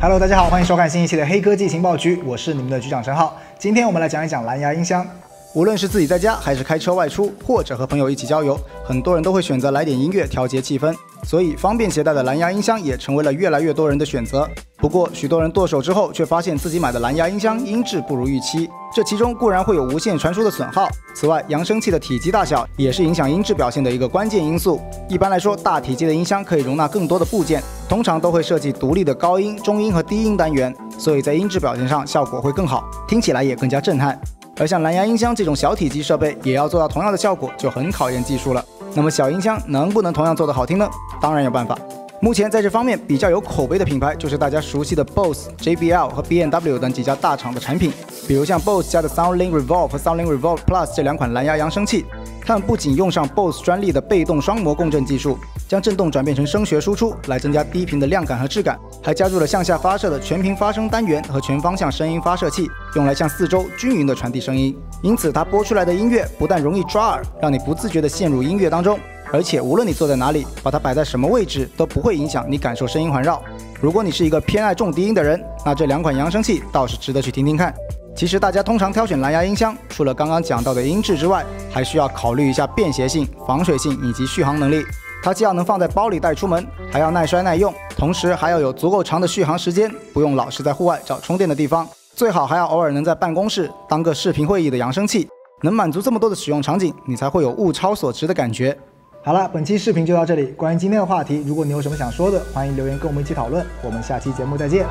Hello， 大家好，欢迎收看新一期的黑科技情报局，我是你们的局长陈浩。今天我们来讲一讲蓝牙音箱。无论是自己在家，还是开车外出，或者和朋友一起郊游，很多人都会选择来点音乐调节气氛。所以，方便携带的蓝牙音箱也成为了越来越多人的选择。不过，许多人剁手之后，却发现自己买的蓝牙音箱音质不如预期。这其中固然会有无线传输的损耗，此外，扬声器的体积大小也是影响音质表现的一个关键因素。一般来说，大体积的音箱可以容纳更多的部件，通常都会设计独立的高音、中音和低音单元，所以在音质表现上效果会更好，听起来也更加震撼。而像蓝牙音箱这种小体积设备，也要做到同样的效果，就很考验技术了。那么小音箱能不能同样做得好听呢？当然有办法。目前在这方面比较有口碑的品牌，就是大家熟悉的 BOSE、JBL 和 B&W 等几家大厂的产品。比如像 BOSE 家的 SoundLink Revolve 和 SoundLink Revolve Plus 这两款蓝牙扬声器，它们不仅用上 BOSE 专利的被动双模共振技术，将振动转变成声学输出，来增加低频的亮感和质感，还加入了向下发射的全频发声单元和全方向声音发射器，用来向四周均匀地传递声音。因此，它播出来的音乐不但容易抓耳，让你不自觉地陷入音乐当中，而且无论你坐在哪里，把它摆在什么位置，都不会影响你感受声音环绕。如果你是一个偏爱重低音的人，那这两款扬声器倒是值得去听听看。其实大家通常挑选蓝牙音箱，除了刚刚讲到的音质之外，还需要考虑一下便携性、防水性以及续航能力。它既要能放在包里带出门，还要耐摔耐用，同时还要有足够长的续航时间，不用老是在户外找充电的地方。最好还要偶尔能在办公室当个视频会议的扬声器，能满足这么多的使用场景，你才会有物超所值的感觉。好了，本期视频就到这里。关于今天的话题，如果你有什么想说的，欢迎留言跟我们一起讨论。我们下期节目再见。